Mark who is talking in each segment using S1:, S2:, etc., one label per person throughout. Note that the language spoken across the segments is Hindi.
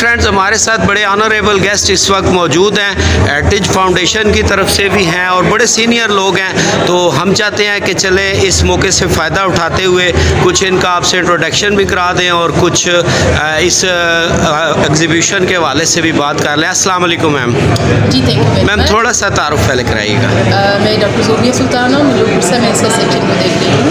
S1: फ्रेंड्स, हमारे साथ बड़े ऑनरेबल गेस्ट इस वक्त मौजूद हैं, हेरिटेज फाउंडेशन की तरफ से भी हैं और बड़े सीनियर लोग हैं। तो हम चाहते हैं कि चले इस मौके से फ़ायदा उठाते हुए कुछ इनका आपसे इंट्रोडक्शन भी करा दें और कुछ इस एग्जीबिशन के हवाले से भी बात कर लें। अस्सलाम वालेकुम मैम।
S2: जी थैंक यू
S1: मैम, थोड़ा सा तारुफ पहले कराइएगा।
S2: मैं डॉक्टर ज़ोबिया सुल्ताना हूँ, लोहपुरसा में इसका सेक्शन को देख रही हूँ।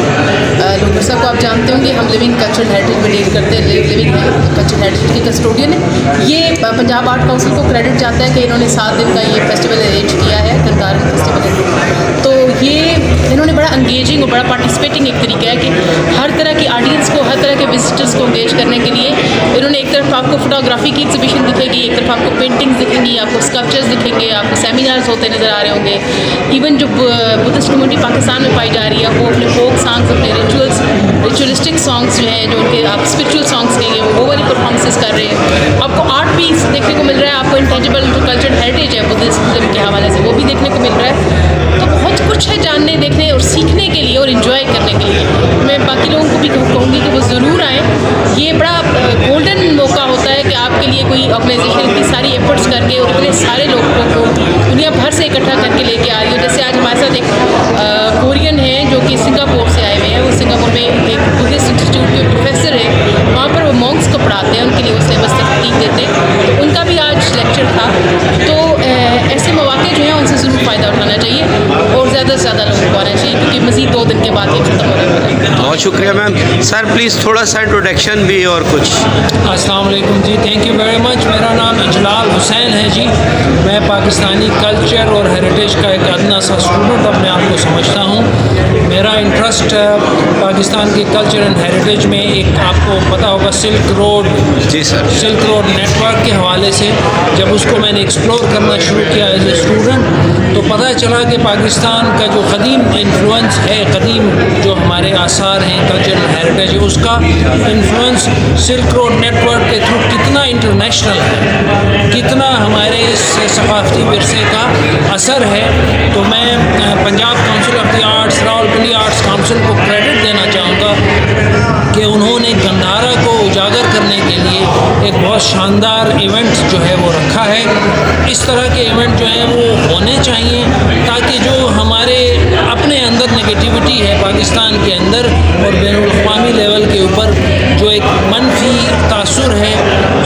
S2: लोहपुरसा को आप जानते होंगे, हम लिविंग कल्चरल हेरिटेज में डील करते हैं, लिविंग कल्चरल हेरिटेज के कस्टोडियन है। ये पंजाब आर्ट काउंसिल को क्रेडिट जाता है कि इन्होंने 7 दिन का ये फेस्टिवल अरेंज किया है, कंधार फेस्टिवल। तो ये इन्होंने बड़ा एंगेजिंग और बड़ा पार्टिसिपेटिंग एक तरीका है कि हर तरह की ऑडियंस को, हर तरह के विजिटर्स को एंगेज करने के लिए इन्होंने एक तरफ आपको फोटोग्राफी की एग्जीबिशन दिखेगी, एक तरफ आपको पेंटिंग्स दिखेंगी, आपको स्कल्पचर्स दिखेंगे, आपको सेमिनार्स होते नज़र आ रहे होंगे। इवन जो बुद्धिस्ट कम्युनिटी पाकिस्तान में पाई जा रही है, वो अपने फोक सॉन्ग्स, अपने रिचुअलिस्टिक सॉन्ग्स जो हैं, जो उनके आप स्पिरिचुअल सॉन्ग्स कहेंगे, वो वाली परफॉर्मेंसेस कर रहे हैं। आपको आर्ट भी देखने को मिल रहा है, आपको इंटेंजिबल जो कल्चरल हेरिटेज है बुद्धिज्म के हवाले से, वो भी देखने को मिल रहा है। तो बहुत कुछ है जानने, देखने और सीखने के लिए और इन्जॉय करने के लिए। मैं बाकी लोगों को भी कहूँगी कि वो ज़रूर आएँ। ये बड़ा गोल्डन मौका होता है कि आपके लिए कोई ऑर्गेनाइजेशन इतनी सारी एफर्ट्स करके और इतने सारे लोगों को दुनिया भर से इकट्ठा करके लेके आ रही है। जैसे आज हमारे साथ एक कोरियन है जो कि सिंगापुर से आए हुए हैं। वो सिंगापुर में एक बुद्धिस्ट इंस्टीट्यूट के प्रोफेसर है, वहाँ पर वो मॉन्क्स को पढ़ाते हैं, उनके लिए वो सिलेबस तकलीफ देते हैं। तो उनका भी आज लेक्चर था। तो ऐसे मौके जो हैं उनसे ज़रूर फ़ायदा उठाना चाहिए और ज़्यादा से ज़्यादा लोगों को आना चाहिए, क्योंकि मज़ीद 2 दिन के बाद ये खत्म होने वाला है।
S1: बहुत शुक्रिया मैम। सर प्लीज़ थोड़ा सा इंट्रोडक्शन भी और कुछ।
S3: अस्सलाम वालेकुम जी, थैंक यू वेरी मच। मेरा नाम इजलाल हुसैन है जी। मैं पाकिस्तानी कल्चर और हेरिटेज का एक अदना सा स्टूडेंट अपने आप को समझता हूँ। मेरा इंटरेस्ट पाकिस्तान के कल्चर एंड हेरिटेज में, एक आपको पता होगा सिल्क रोड,
S1: जी सर,
S3: सिल्क रोड नेटवर्क के हवाले से जब उसको मैंने एक्सप्लोर करना शुरू किया एज ए स्टूडेंट, तो पता चला कि पाकिस्तान का जो कदीम इन्फ्लुएंस है, कदीम जो हमारे आसार हैं, कल्चरल हेरिटेज, उसका इन्फ्लुएंस सिल्क रोड नेटवर्क के थ्रू कितना इंटरनेशनल है, कितना हमारे इस सकाफती विरसे का असर है। तो मैं Punjab council of the arts, Rawalpindi arts council को क्रेडिट देना चाहूँगा कि उन्होंने गंधारा को उजागर करने के लिए एक बहुत शानदार इवेंट जो है वो रखा है। इस तरह के इवेंट जो हैं वो होने चाहिए, ताकि जो हमारे अपने अंदर नेगेटिविटी है पाकिस्तान के अंदर और बैनुल-अक़वामी लेवल के ऊपर जो एक मनफी तासुर है,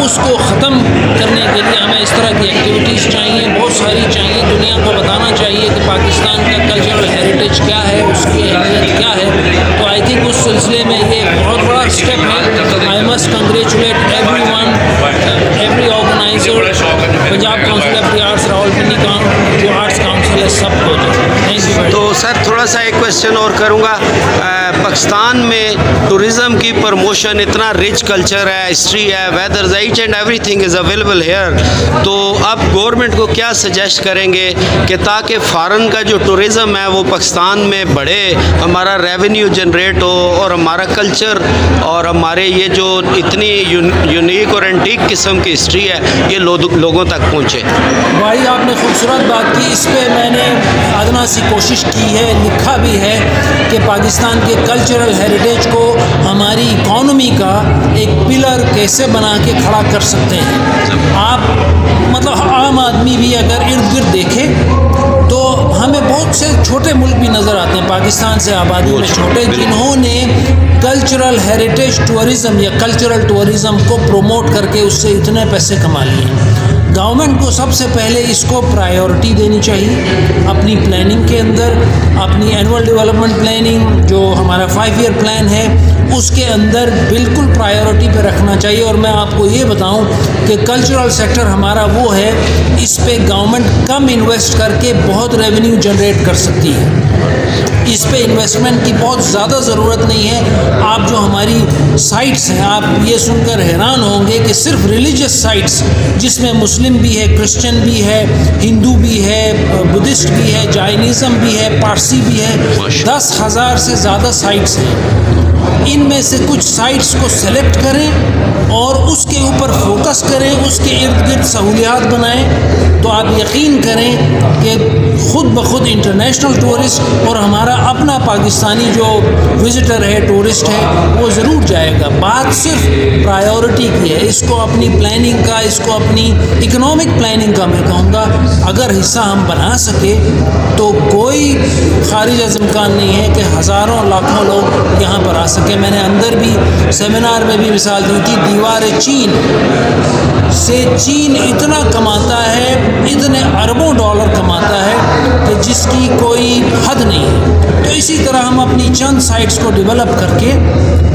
S3: उसको ख़त्म करने के लिए हमें इस तरह की एक्टिविटीज़ चाहिए, बहुत सारी चाहिए। दुनिया को बताना चाहिए कि पाकिस्तान का कल्चरल हेरिटेज क्या है, उसकी अहमियत क्या है। तो आई थिंक उस सिलसिले में ये बहुत बड़ा स्टेप है। I must congratulate everyone, every organiser, Punjab council of the arts, Rawalpindi जो आर्ट्स काउंसिल है, सबको। Thank you.
S1: तो सर थोड़ा सा एक क्वेश्चन और करूँगा। पाकिस्तान में टूरिज़म की प्रमोशन, इतना रिच कल्चर है, हिस्ट्री है, weather, each and everything is available here. तो अब गवर्नमेंट को क्या सजेस्ट करेंगे कि ताकि फ़ॉरेन का जो टूरिज़म है वो पाकिस्तान में बढ़े, हमारा रेवेन्यू जनरेट हो और हमारा कल्चर और हमारे ये जो इतनी यूनिक और एंटीक किस्म की हिस्ट्री है ये लोगों तक पहुँचे।
S3: भाई आपने खूबसूरत बात की। इस पर मैंने आदना सी कोशिश की है, लिखा भी है कि पाकिस्तान के कल्चरल हेरिटेज को हमारी इकॉनमी का एक पिलर कैसे बना के खड़ा कर सकते हैं। आप मतलब आम आदमी भी अगर इर्द गिर्द देखे तो हमें बहुत से छोटे मुल्क भी नज़र आते हैं पाकिस्तान से आबादी में छोटे, जिन्होंने कल्चरल हेरिटेज टूरिज़म या कल्चरल टूरिज़म को प्रोमोट करके उससे इतने पैसे कमा लिए। गवर्नमेंट को सबसे पहले इसको प्रायोरिटी देनी चाहिए अपनी प्लानिंग के अंदर, अपनी एनुअल डेवलपमेंट प्लानिंग जो हमारा 5 ईयर प्लान है उसके अंदर बिल्कुल प्रायोरिटी पे रखना चाहिए। और मैं आपको ये बताऊं कि कल्चरल सेक्टर हमारा वो है, इस पे गवर्नमेंट कम इन्वेस्ट करके बहुत रेवेन्यू जनरेट कर सकती है। इस पे इन्वेस्टमेंट की बहुत ज़्यादा ज़रूरत नहीं है। आप जो हमारी साइट्स हैं, आप ये सुनकर हैरान होंगे कि सिर्फ रिलीजियस साइट्स जिसमें मुस्लिम भी है, क्रिश्चियन भी है, हिंदू भी है, बुद्धिस्ट भी है, जैनिज़्म भी है, पारसी भी है, 10,000 से ज़्यादा साइट्स हैं। इनमें से कुछ साइट्स को सेलेक्ट करें और उसके ऊपर फोकस करें, उसके इर्द गिर्द सहूलियात बनाएं, तो आप यकीन करें कि ख़ुद ब खुद इंटरनेशनल टूरिस्ट और हमारा अपना पाकिस्तानी जो विज़िटर है, टूरिस्ट है, वो ज़रूर जाएगा। बात सिर्फ प्रायोरिटी की है। इसको अपनी प्लानिंग का, इसको अपनी इकोनॉमिक प्लानिंग का मैं कहूँगा अगर हिस्सा हम बना सके तो कोई खारिज इम्कान नहीं है कि हज़ारों लाखों लोग यहाँ पर आ सके। मैंने अंदर भी सेमिनार में भी मिसाल दी थी, दीवार चीन से चीन इतना कमाता है, इतने अरबों डॉलर कमाता है कि जिसकी कोई हद नहीं है। तो इसी तरह हम अपनी चंद साइट्स को डेवलप करके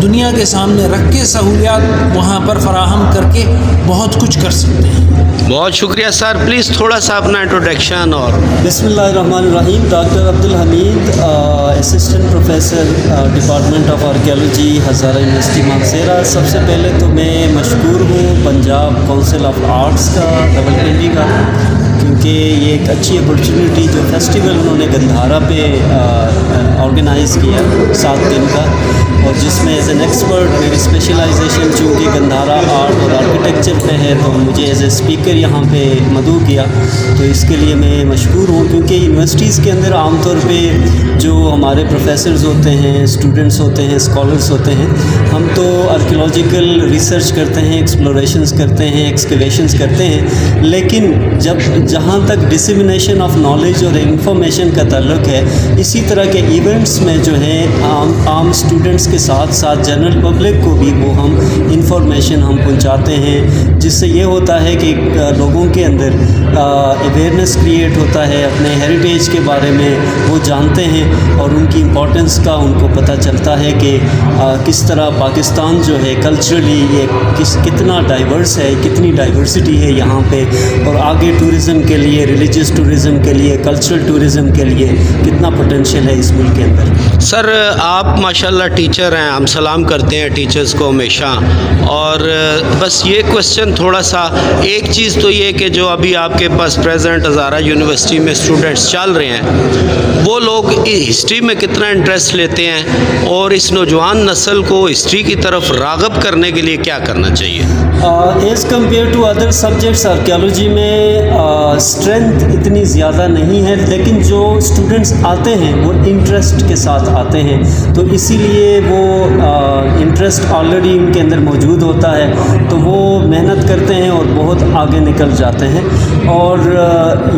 S3: दुनिया के सामने रख के सहूलियात वहाँ पर फराहम करके बहुत कुछ कर सकते हैं।
S1: बहुत शुक्रिया सर। प्लीज़ थोड़ा सा अपना इंट्रोडक्शन। और
S4: बिस्मिल्लाहिर्रहमानिर्रहीम। Doctor Abdul Hamid, assistant professor department of archaeology, Hazara university Mansehra. सबसे पहले तो मैं मशकूर हूँ पंजाब काउंसिल ऑफ आर्ट्स का, रावलपिंडी का, क्योंकि ये एक अच्छी अपॉर्चुनिटी जो फेस्टिवल उन्होंने गंधारा पे ऑर्गेनाइज़ किया 7 दिन का, और जिसमें एज एन एक्सपर्ट मेरी स्पेशलाइजेशन चूँकि गंधारा आर्ट और आर्किटेक्चर पे है तो मुझे एज ए स्पीकर यहाँ पे मदऊ किया, तो इसके लिए मैं मशकूर हूँ। क्योंकि यूनिवर्सिटीज़ के अंदर आमतौर पे जो हमारे प्रोफेसर्स होते हैं, स्टूडेंट्स होते हैं, स्कॉलर्स होते हैं, हम तो आर्कियोलॉजिकल रिसर्च करते हैं, एक्सप्लोरेशंस करते हैं, एक्सकवेशंस करते हैं, लेकिन जब जहाँ तक डिसेमिनेशन ऑफ नॉलेज और इंफॉर्मेशन का ताल्लुक है, इसी तरह के इवेंट्स में जो है आम स्टूडेंट्स के साथ साथ जनरल पब्लिक को भी वो हम इंफॉर्मेशन हम पहुँचाते हैं, जिससे ये होता है कि लोगों के अंदर अवेयरनेस क्रिएट होता है, अपने हेरिटेज के बारे में वो जानते हैं और उनकी इम्पोर्टेंस का उनको पता चलता है कि किस तरह पाकिस्तान जो है कल्चरली ये कितना डाइवर्स है, कितनी डाइवर्सिटी है यहाँ पे, और आगे टूरिज़म के लिए, रिलीजियस टूरिज़म के लिए, कल्चरल टूरिज़म के लिए कितना पोटेंशियल है इस मुल्क के अंदर।
S1: सर आप माशाल्लाह टीचर हैं, हम सलाम करते हैं टीचर्स को हमेशा। और बस ये क्वेश्चन थोड़ा सा, एक चीज़ तो ये कि जो अभी आपके पास प्रेजेंट हज़ारा यूनिवर्सिटी में स्टूडेंट्स चल रहे हैं, वो लोग हिस्ट्री में कितना इंटरेस्ट लेते हैं और इस नौजवान नस्ल को हिस्ट्री की तरफ राग़ब करने के लिए क्या करना चाहिए?
S4: As compare to other subjects archaeology में स्ट्रेंथ इतनी ज़्यादा नहीं है, लेकिन जो स्टूडेंट्स आते हैं वो इंटरेस्ट के साथ आते हैं, तो इसीलिए वो इंटरेस्ट ऑलरेडी उनके अंदर मौजूद होता है, तो वो मेहनत करते हैं और बहुत आगे निकल जाते हैं। और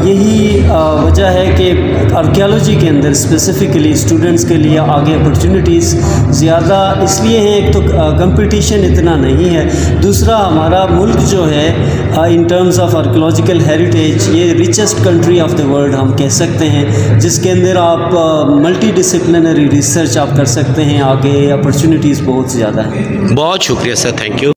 S4: यही वजह है कि आर्कियोलॉजी के अंदर स्पेसिफ़िकली स्टूडेंट्स के लिए आगे अपॉर्चुनिटीज़ ज़्यादा इसलिए हैं, एक तो कंपटीशन इतना नहीं है, दूसरा हमारा मुल्क जो है in terms of archaeological heritage ये richest country of the world हम कह सकते हैं, जिसके अंदर आप मल्टी डिसिप्लिनरी रिसर्च आप कर सकते हैं, आगे अपॉर्चुनिटीज़ बहुत ज़्यादा हैं।
S1: बहुत शुक्रिया सर, थैंक यू।